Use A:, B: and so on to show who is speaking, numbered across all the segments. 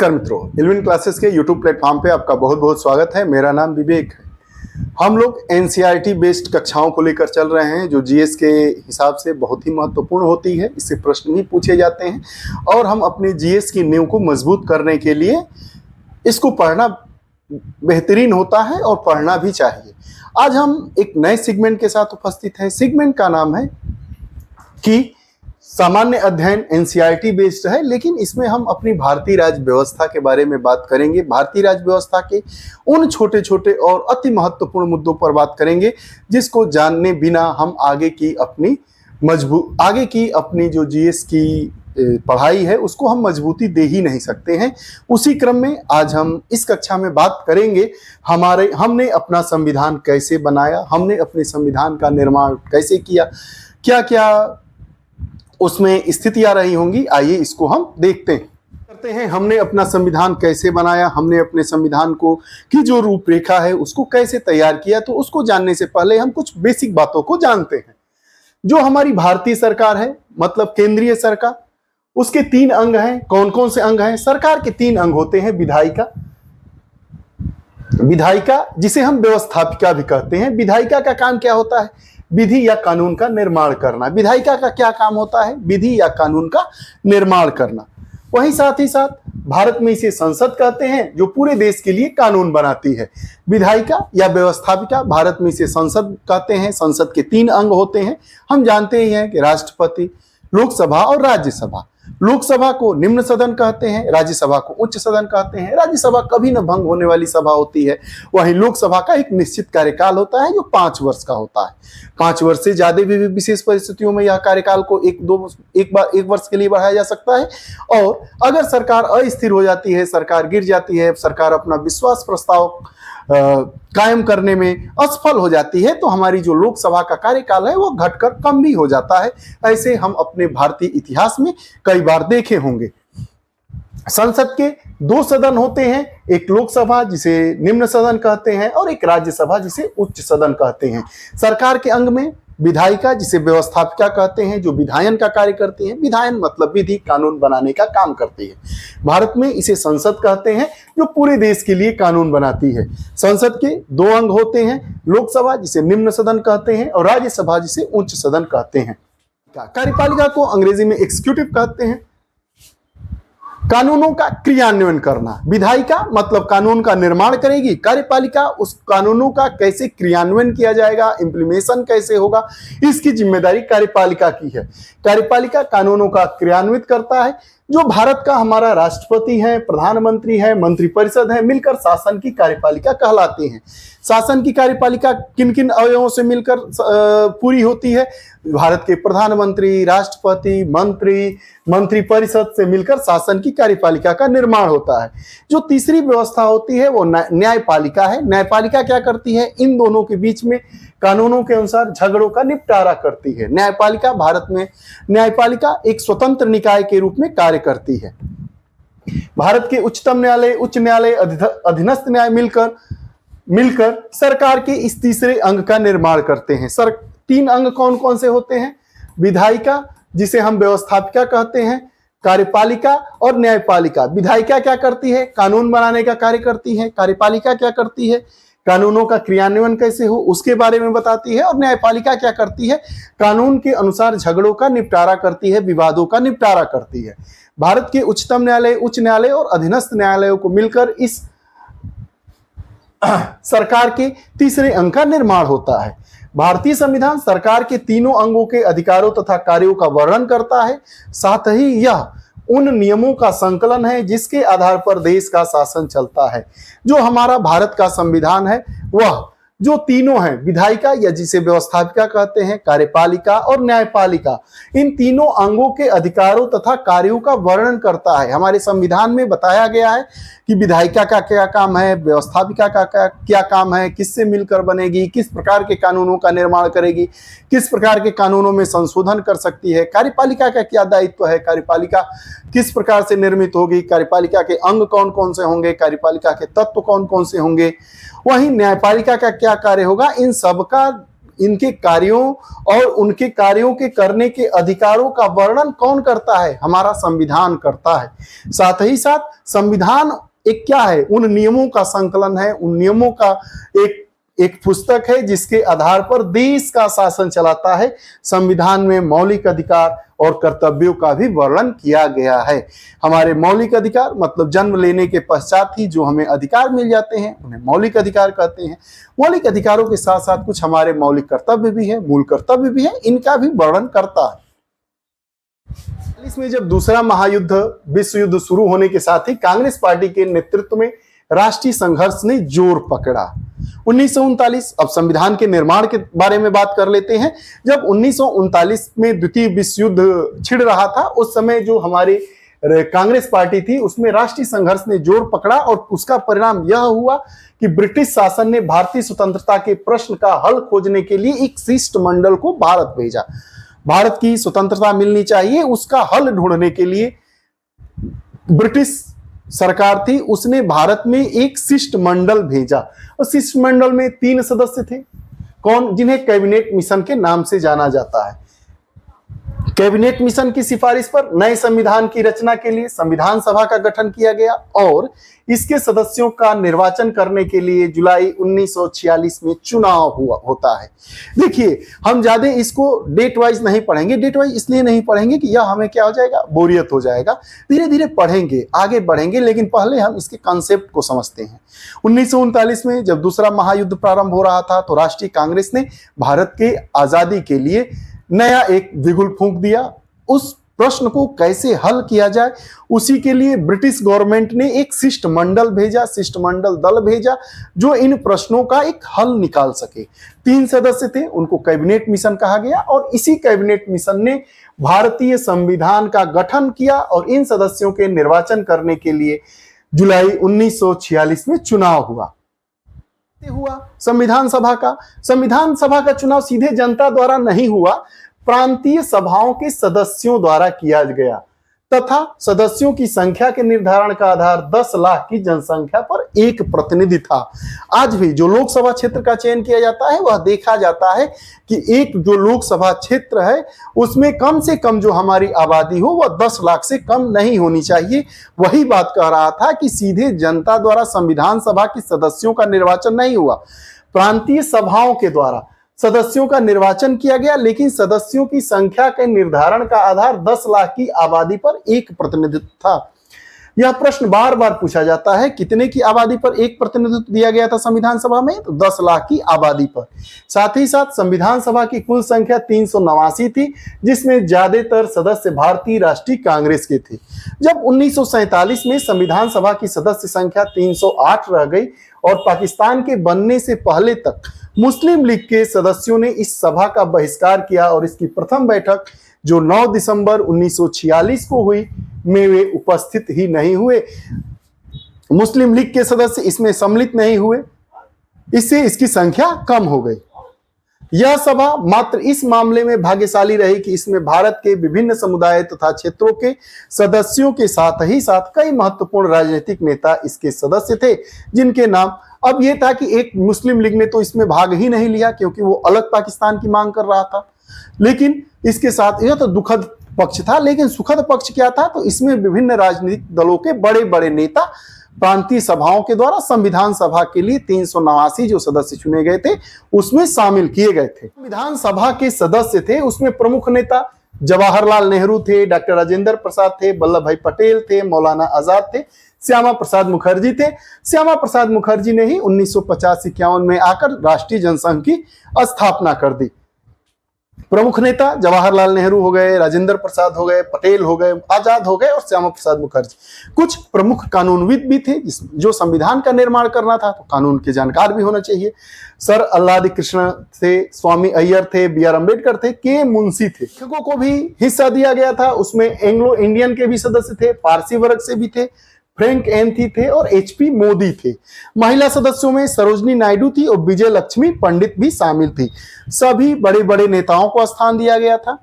A: नमस्कार मित्रों, इल्विन क्लासेस के यूट्यूब प्लेटफॉर्म पे आपका बहुत बहुत स्वागत है। मेरा नाम विवेक है। हम लोग एनसीईआरटी बेस्ड कक्षाओं को लेकर चल रहे हैं जो जीएस के हिसाब से बहुत ही महत्वपूर्ण होती है। इससे प्रश्न भी पूछे जाते हैं और हम अपने जीएस की नींव को मजबूत करने के लिए इसको पढ़ना बेहतरीन होता है और पढ़ना भी चाहिए। आज हम एक नए सेगमेंट के साथ उपस्थित हैं। सेगमेंट का नाम है कि सामान्य अध्ययन एनसीईआरटी बेस्ड है, लेकिन इसमें हम अपनी भारतीय राज्य व्यवस्था के बारे में बात करेंगे। भारतीय राज्य व्यवस्था के उन छोटे छोटे और अति महत्वपूर्ण मुद्दों पर बात करेंगे जिसको जानने बिना हम आगे की अपनी जो जीएस की पढ़ाई है उसको हम मजबूती दे ही नहीं सकते हैं। उसी क्रम में आज हम इस कक्षा में बात करेंगे हमने अपना संविधान कैसे बनाया, हमने अपने संविधान का निर्माण कैसे किया, क्या क्या उसमें स्थितियां रही होंगी। आइए इसको हम देखते हैं। हमने अपना संविधान कैसे बनाया, हमने अपने संविधान को की जो रूपरेखा है उसको कैसे तैयार किया। तो उसको जानने से पहले हम कुछ बेसिक बातों को जानते हैं। जो हमारी भारतीय सरकार है, मतलब केंद्रीय सरकार, उसके 3 अंग हैं। कौन कौन से अंग हैं? सरकार के 3 अंग होते हैं। विधायिका जिसे हम व्यवस्थापिका भी कहते हैं। विधायिका का काम क्या होता है? विधि या कानून का निर्माण करना। विधायिका का क्या काम होता है? विधि या कानून का निर्माण करना। वहीं साथ ही साथ भारत में इसे संसद कहते हैं जो पूरे देश के लिए कानून बनाती है। विधायिका या व्यवस्थापिका, भारत में इसे संसद कहते हैं। संसद के 3 अंग होते हैं। हम जानते ही हैं कि राष्ट्रपति, लोकसभा और राज्यसभा। लोकसभा को निम्न सदन कहते हैं, राज्यसभा को उच्च सदन कहते हैं। राज्यसभा कभी न भंग होने वाली सभा होती है। वहीं लोकसभा का एक निश्चित कार्यकाल होता है जो 5 वर्ष का होता है। 5 वर्ष से ज्यादा भी विशेष परिस्थितियों में यह कार्यकाल को एक वर्ष के लिए बढ़ाया जा सकता है। और अगर सरकार अस्थिर हो जाती है, सरकार गिर जाती है, सरकार अपना विश्वास प्रस्ताव कायम करने में असफल हो जाती है, तो हमारी जो लोकसभा का कार्यकाल है वो घटकर कम भी हो जाता है। ऐसे हम अपने भारतीय इतिहास में कई बार देखे होंगे। संसद के 2 सदन होते हैं, एक लोकसभा जिसे निम्न सदन कहते हैं और एक राज्यसभा जिसे उच्च सदन कहते हैं। सरकार के अंग में विधायिका जिसे व्यवस्थापिका कहते हैं जो विधायन का कार्य करती है। विधायन मतलब विधि कानून बनाने का काम करती है। भारत में इसे संसद कहते हैं जो पूरे देश के लिए कानून बनाती है। संसद के 2 अंग होते हैं, लोकसभा जिसे निम्न सदन कहते हैं और राज्यसभा जिसे उच्च सदन कहते हैं। कार्यपालिका को अंग्रेजी में एग्जीक्यूटिव कहते हैं। कानूनों का क्रियान्वयन करना। विधायिका मतलब कानून का निर्माण करेगी, कार्यपालिका उस कानूनों का कैसे क्रियान्वयन किया जाएगा, इंप्लीमेशन कैसे होगा, इसकी जिम्मेदारी कार्यपालिका की है। कार्यपालिका कानूनों का क्रियान्वित करता है। जो भारत का हमारा राष्ट्रपति है, प्रधानमंत्री है, मंत्रिपरिषद है, मिलकर शासन की कार्यपालिका कहलाते हैं। शासन की कार्यपालिका किन किन अवयवों से मिलकर पूरी होती है? भारत के प्रधानमंत्री, राष्ट्रपति, मंत्रिपरिषद से मिलकर शासन की कार्यपालिका का निर्माण होता है। जो तीसरी व्यवस्था होती है वो न्यायपालिका है। न्यायपालिका क्या करती है? इन दोनों के बीच में कानूनों के अनुसार झगड़ों का निपटारा करती है। भारत में न्यायपालिका एक स्वतंत्र निकाय के रूप में कार्य करती है। भारत के उच्चतम न्यायालय, उच्च न्यायालय, अधीनस्थ न्याय मिलकर सरकार के इस तीसरे अंग का निर्माण करते हैं। 3 अंग कौन कौन से होते हैं? विधायिका जिसे हम व्यवस्थापिका कहते हैं, कार्यपालिका और न्यायपालिका। विधायिका क्या करती है? कानून बनाने का कार्य करती है। कार्यपालिका क्या करती है? कानूनों का क्रियान्वयन कैसे हो उसके बारे में बताती है। और न्यायपालिका क्या करती है? कानून के अनुसार झगड़ों का निपटारा करती है, विवादों का निपटारा करती है। भारत के उच्चतम न्यायालय, उच्च न्यायालय और अधीनस्थ न्यायालयों को मिलकर इस सरकार के तीसरे अंग का निर्माण होता है। भारतीय संविधान सरकार के तीनों अंगों के अधिकारों तथा कार्यों का वर्णन करता है। साथ ही यह उन नियमों का संकलन है जिसके आधार पर देश का शासन चलता है। जो हमारा भारत का संविधान है वह जो तीनों हैं, विधायिका या जिसे व्यवस्थापिका कहते हैं, कार्यपालिका और न्यायपालिका, इन तीनों अंगों के अधिकारों तथा कार्यों का वर्णन करता है। हमारे संविधान में बताया गया है कि विधायिका का क्या काम है, व्यवस्थापिका का क्या काम है, किससे मिलकर बनेगी, किस प्रकार के कानूनों का निर्माण करेगी, किस प्रकार के कानूनों में संशोधन कर सकती है, कार्यपालिका का क्या दायित्व है, कार्यपालिका किस प्रकार से निर्मित होगी, कार्यपालिका के अंग कौन कौन से होंगे, कार्यपालिका के तत्व कौन कौन से होंगे, वहीं न्यायपालिका का क्या कार्य होगा। इनके कार्यों और उनके कार्यों के करने के अधिकारों का वर्णन कौन करता है? हमारा संविधान करता है। साथ ही साथ संविधान एक क्या है? उन नियमों का संकलन है, उन नियमों का एक पुस्तक है जिसके आधार पर देश का शासन चलाता है। संविधान में मौलिक अधिकार और कर्तव्यों का भी वर्णन किया गया है। हमारे मौलिक अधिकार मतलब जन्म लेने के पश्चात ही जो हमें अधिकार मिल जाते हैं उन्हें मौलिक अधिकार कहते हैं। मौलिक अधिकारों के साथ साथ कुछ हमारे मौलिक कर्तव्य भी है, मूल कर्तव्य भी है, इनका भी वर्णन करता है। इसमें जब दूसरा महायुद्ध विश्व युद्ध शुरू होने के साथ ही कांग्रेस पार्टी के नेतृत्व में राष्ट्रीय संघर्ष ने जोर पकड़ा। 1939, अब संविधान के निर्माण के बारे में बात कर लेते हैं। जब 1939 में द्वितीय विश्व युद्ध छिड़ रहा था, उस समय जो हमारी कांग्रेस पार्टी थी उसमें राष्ट्रीय संघर्ष ने जोर पकड़ा और उसका परिणाम यह हुआ कि ब्रिटिश शासन ने भारतीय स्वतंत्रता के प्रश्न का हल खोजने के लिए एक शिष्टमंडल को भारत भेजा। भारत की स्वतंत्रता मिलनी चाहिए, उसका हल ढूंढने के लिए ब्रिटिश सरकार थी, उसने भारत में एक शिष्टमंडल भेजा और शिष्टमंडल में 3 सदस्य थे। कौन? जिन्हें कैबिनेट मिशन के नाम से जाना जाता है। कैबिनेट मिशन की सिफारिश पर नए संविधान की रचना के लिए संविधान सभा का गठन किया गया और इसके सदस्यों का निर्वाचन करने के लिए जुलाई 1946 में चुनाव होता है। देखिए, हम ज्यादा इसको डेट वाइज नहीं पढ़ेंगे। डेट वाइज इसलिए नहीं पढ़ेंगे कि यह हमें क्या हो जाएगा, बोरियत हो जाएगा। धीरे धीरे पढ़ेंगे, आगे बढ़ेंगे, लेकिन पहले हम इसके कॉन्सेप्ट को समझते हैं। 1939 में जब दूसरा महायुद्ध प्रारंभ हो रहा था तो राष्ट्रीय कांग्रेस ने भारत के आजादी के लिए नया एक बिगुल फूंक दिया। उस प्रश्न को कैसे हल किया जाए उसी के लिए ब्रिटिश गवर्नमेंट ने एक शिष्टमंडल भेजा, शिष्टमंडल दल भेजा जो इन प्रश्नों का एक हल निकाल सके। 3 सदस्य थे, उनको कैबिनेट मिशन कहा गया और इसी कैबिनेट मिशन ने भारतीय संविधान का गठन किया और इन सदस्यों के निर्वाचन करने के लिए जुलाई 1946 में चुनाव हुआ। संविधान सभा का चुनाव सीधे जनता द्वारा नहीं हुआ, प्रांतीय सभाओं के सदस्यों द्वारा किया गया तथा सदस्यों की संख्या के निर्धारण का आधार 10 लाख की जनसंख्या पर एक प्रतिनिधि था। आज भी जो लोकसभा क्षेत्र का चयन किया जाता है वह देखा जाता है कि एक जो लोकसभा क्षेत्र है उसमें कम से कम जो हमारी आबादी हो वह 10 लाख से कम नहीं होनी चाहिए। वही बात कह रहा था कि सीधे जनता द्वारा संविधान सभा के सदस्यों का निर्वाचन नहीं हुआ, प्रांतीय सभाओं के द्वारा सदस्यों का निर्वाचन किया गया, लेकिन सदस्यों की संख्या के निर्धारण का आधार 10 लाख की आबादी पर एक प्रतिनिधित्व था। यह प्रश्न बार बार पूछा जाता है, कितने की आबादी पर एक प्रतिनिधित्व दिया गया था संविधान सभा में? तो 10 लाख की आबादी पर। साथ ही साथ संविधान सभा की कुल संख्या 389 थी, जिसमें ज्यादातर सदस्य भारतीय राष्ट्रीय कांग्रेस के थे। जब 1947 में संविधान सभा की सदस्य संख्या 308 रह गई और पाकिस्तान के बनने से पहले तक मुस्लिम लीग के सदस्यों ने इस सभा का बहिष्कार किया और इसकी प्रथम बैठक जो 9 दिसंबर 1946 को हुई में वे उपस्थित ही नहीं हुए। मुस्लिम लीग के सदस्य इसमें सम्मिलित नहीं हुए, इससे इसकी संख्या कम हो गई। यह सभा मात्र इस मामले में भाग्यशाली रही कि इसमें भारत के विभिन्न समुदाय तथा क्षेत्रों के सदस्यों के साथ ही साथ कई महत्वपूर्ण राजनीतिक नेता इसके सदस्य थे, जिनके नाम अब यह था कि एक मुस्लिम लीग ने तो इसमें भाग ही नहीं लिया क्योंकि वो अलग पाकिस्तान की मांग कर रहा था। लेकिन इसके साथ यह तो दुखद पक्ष था, लेकिन सुखद पक्ष क्या था? तो इसमें विभिन्न राजनीतिक दलों के बड़े बड़े नेता प्रांतीय सभाओं के द्वारा संविधान सभा के लिए 389 जो सदस्य चुने गए थे उसमें शामिल किए गए थे। संविधान सभा के सदस्य थे, उसमें प्रमुख नेता जवाहरलाल नेहरू थे, डॉक्टर राजेंद्र प्रसाद थे, वल्लभ भाई पटेल थे, मौलाना आजाद थे, श्यामा प्रसाद मुखर्जी थे। श्यामा प्रसाद मुखर्जी ने ही 1950-51 में आकर राष्ट्रीय जनसंघ की स्थापना कर दी। प्रमुख नेता जवाहरलाल नेहरू हो गए, राजेंद्र प्रसाद हो गए, पटेल हो गए, आजाद हो गए और श्यामा प्रसाद मुखर्जी। कुछ प्रमुख कानूनविद भी थे जो संविधान का निर्माण करना था तो कानून के जानकार भी होना चाहिए। सर अल्लादी कृष्ण थे, स्वामी अय्यर थे, बी.आर. अम्बेडकर थे, के मुंशी थे। लेखकों को भी हिस्सा दिया गया था, उसमें एंग्लो इंडियन के भी सदस्य थे, पारसी वर्ग से भी थे, फ्रैंक एंथी थे और एचपी मोदी थे। महिला सदस्यों में सरोजनी नायडू थी और विजय लक्ष्मी पंडित भी शामिल थी। सभी बड़े बड़े नेताओं को स्थान दिया गया था।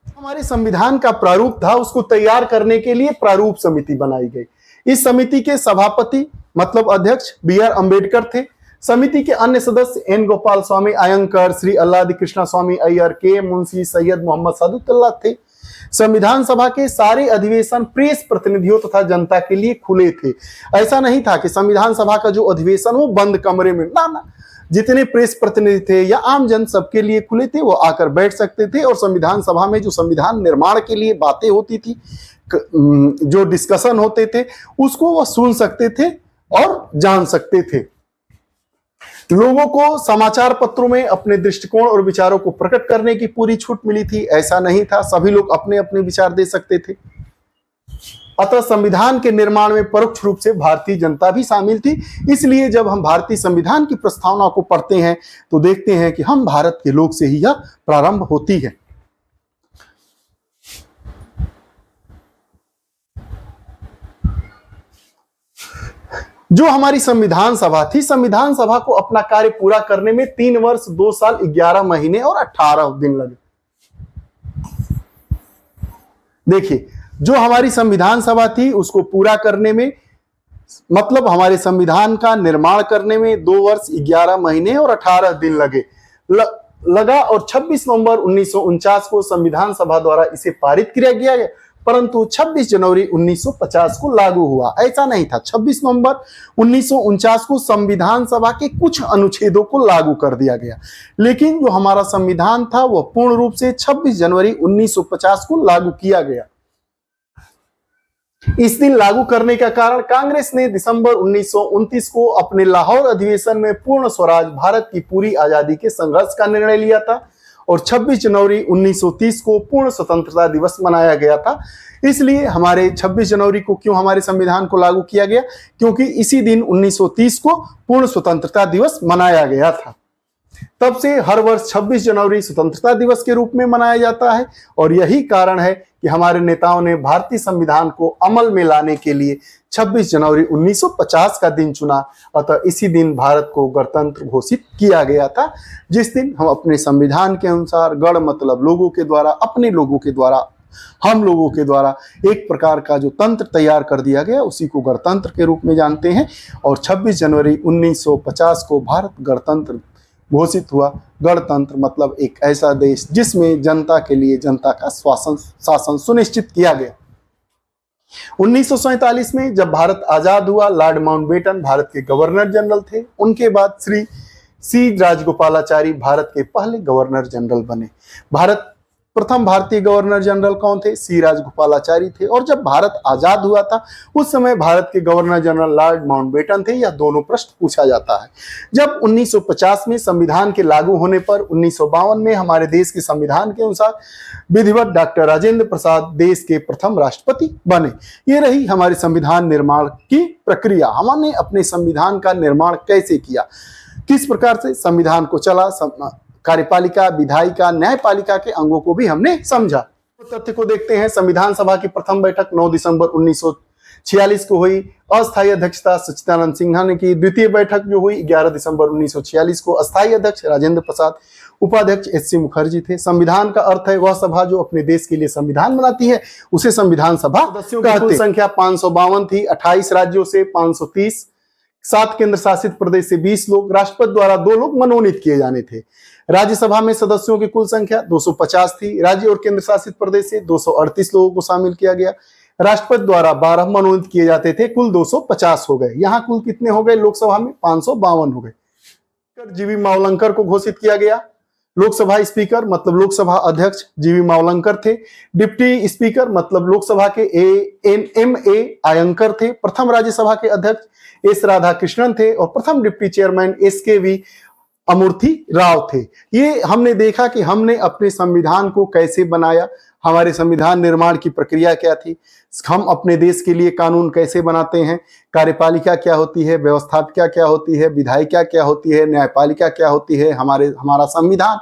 A: हमारे संविधान का प्रारूप था, उसको तैयार करने के लिए प्रारूप समिति बनाई गई। इस समिति के सभापति मतलब अध्यक्ष बी.आर. अम्बेडकर थे। समिति के अन्य सदस्य एन गोपाल स्वामी अयंकर, श्री अल्लादी कृष्णा स्वामी अय्यर, के मुंशी, सैयद मोहम्मद सादुल्लाह थे। संविधान सभा के सारे अधिवेशन प्रेस प्रतिनिधियों तथा जनता के लिए खुले थे। ऐसा नहीं था कि संविधान सभा का जो अधिवेशन वो बंद कमरे में, ना, जितने प्रेस प्रतिनिधि थे या आम जन सबके लिए खुले थे, वो आकर बैठ सकते थे और संविधान सभा में जो संविधान निर्माण के लिए बातें होती थी, जो डिस्कशन होते थे, उसको वह सुन सकते थे और जान सकते थे। लोगों को समाचार पत्रों में अपने दृष्टिकोण और विचारों को प्रकट करने की पूरी छूट मिली थी। ऐसा नहीं था, सभी लोग अपने अपने विचार दे सकते थे। अतः संविधान के निर्माण में परोक्ष रूप से भारतीय जनता भी शामिल थी। इसलिए जब हम भारतीय संविधान की प्रस्तावना को पढ़ते हैं तो देखते हैं कि हम भारत के लोग से ही यह प्रारंभ होती है। जो हमारी संविधान सभा थी, संविधान सभा को अपना कार्य पूरा करने में 3 वर्ष 2 साल 11 महीने और 18 दिन लगे। देखिए, जो हमारी संविधान सभा थी उसको पूरा करने में, मतलब हमारे संविधान का निर्माण करने में 2 वर्ष 11 महीने और 18 दिन लगा और 26 नवंबर 1949 को संविधान सभा द्वारा इसे पारित किया गया, परंतु 26 जनवरी 1950 को लागू हुआ। ऐसा नहीं था, 26 नवंबर 1949 को संविधान सभा के कुछ अनुच्छेदों को लागू कर दिया गया, लेकिन जो हमारा संविधान था वह पूर्ण रूप से 26 जनवरी 1950 को लागू किया गया। इस दिन लागू करने का कारण कांग्रेस ने दिसंबर 1929 को अपने लाहौर अधिवेशन में पूर्ण स्वराज भारत की पूरी आजादी के संघर्ष का निर्णय लिया था और 26 जनवरी 1930 को पूर्ण स्वतंत्रता दिवस मनाया गया था। इसलिए हमारे 26 जनवरी को क्यों हमारे संविधान को लागू किया गया, क्योंकि इसी दिन 1930 को पूर्ण स्वतंत्रता दिवस मनाया गया था। तब से हर वर्ष 26 जनवरी स्वतंत्रता दिवस के रूप में मनाया जाता है और यही कारण है कि हमारे नेताओं ने भारतीय संविधान को अमल में लाने के लिए 26 जनवरी 1950 का दिन चुना। अतः इसी दिन भारत को गणतंत्र घोषित किया गया था, जिस दिन हम अपने संविधान के अनुसार गण मतलब लोगों के द्वारा, अपने लोगों के द्वारा, हम लोगों के द्वारा एक प्रकार का जो तंत्र तैयार कर दिया गया उसी को गणतंत्र के रूप में जानते हैं। और 26 जनवरी 1950 को भारत गणतंत्र घोषित हुआ। गणतंत्र मतलब एक ऐसा देश जिसमें जनता के लिए जनता का शासन सुनिश्चित किया गया। 1947 में जब भारत आजाद हुआ, लॉर्ड माउंटबेटन भारत के गवर्नर जनरल थे। उनके बाद श्री सी राजगोपालाचारी भारत के पहले गवर्नर जनरल बने। प्रथम भारतीय गवर्नर जनरल कौन थे? सी राजगोपालाचारी थे। और जब भारत आजाद हुआ था उस समय भारत के गवर्नर जनरल लॉर्ड माउंटबेटन थे। यह दोनों प्रश्न पूछा जाता है। जब 1950 में संविधान के लागू होने पर 1952 में हमारे देश के संविधान के अनुसार विधिवत डॉक्टर राजेंद्र प्रसाद देश के प्रथम राष्ट्रपति बने। ये रही हमारे संविधान निर्माण की प्रक्रिया। हमने अपने संविधान का निर्माण कैसे किया, किस प्रकार से संविधान को चला, कार्यपालिका, विधायिका, न्यायपालिका के अंगों को भी हमने समझा। तथ्य को देखते हैं। संविधान सभा की प्रथम बैठक 9 दिसंबर 1946 को हुई। अस्थायी अध्यक्षता सच्चिदानंद सिन्हा ने की। द्वितीय बैठक जो हुई 11 दिसंबर 1946 को, अस्थायी अध्यक्ष राजेंद्र प्रसाद, उपाध्यक्ष एच.सी. मुखर्जी थे। संविधान का अर्थ है वह सभा जो अपने देश के लिए संविधान बनाती है, उसे संविधान सभा। सदस्यों की कुल संख्या 552 थी। 28 राज्यों से 530, 7 केंद्र शासित प्रदेश से 20 लोग, राष्ट्रपति द्वारा 2 लोग मनोनीत किए जाने थे। राज्यसभा में सदस्यों की कुल संख्या 250 थी। राज्य और केंद्र शासित प्रदेश से 238 लोगों को शामिल किया गया। राष्ट्रपति द्वारा 12 मनोनीत किए जाते थे, कुल 250 हो गए। यहाँ कुल कितने हो गए? लोकसभा में 552 हो गए। जीवी मावलंकर को घोषित किया गया लोकसभा स्पीकर, मतलब लोकसभा अध्यक्ष जीवी मावलंकर थे। डिप्टी स्पीकर मतलब लोकसभा के एम.ए. अयंकर थे। प्रथम राज्यसभा के अध्यक्ष एस राधाकृष्णन थे और प्रथम डिप्टी चेयरमैन एस.के.वी. अमूर्ति राव थे। ये हमने देखा कि हमने अपने संविधान को कैसे बनाया, हमारे संविधान निर्माण की प्रक्रिया क्या थी, हम अपने देश के लिए कानून कैसे बनाते हैं, कार्यपालिका क्या होती है, व्यवस्थापिका क्या होती है, विधायिका क्या होती है, न्यायपालिका क्या होती है, हमारा संविधान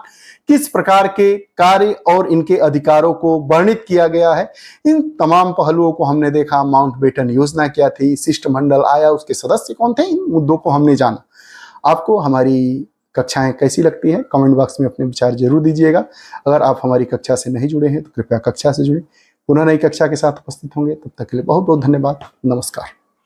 A: किस प्रकार के कार्य और इनके अधिकारों को वर्णित किया गया है। इन तमाम पहलुओं को हमने देखा। माउंटबेटन योजना क्या थी, शिष्टमंडल आया, उसके सदस्य कौन थे, इन मुद्दों को हमने जाना। आपको हमारी कक्षाएं कैसी लगती हैं कमेंट बॉक्स में अपने विचार जरूर दीजिएगा। अगर आप हमारी कक्षा से नहीं जुड़े हैं तो कृपया कक्षा से जुड़ें। पुनः नई कक्षा के साथ उपस्थित होंगे, तब तक के लिए बहुत बहुत धन्यवाद। नमस्कार।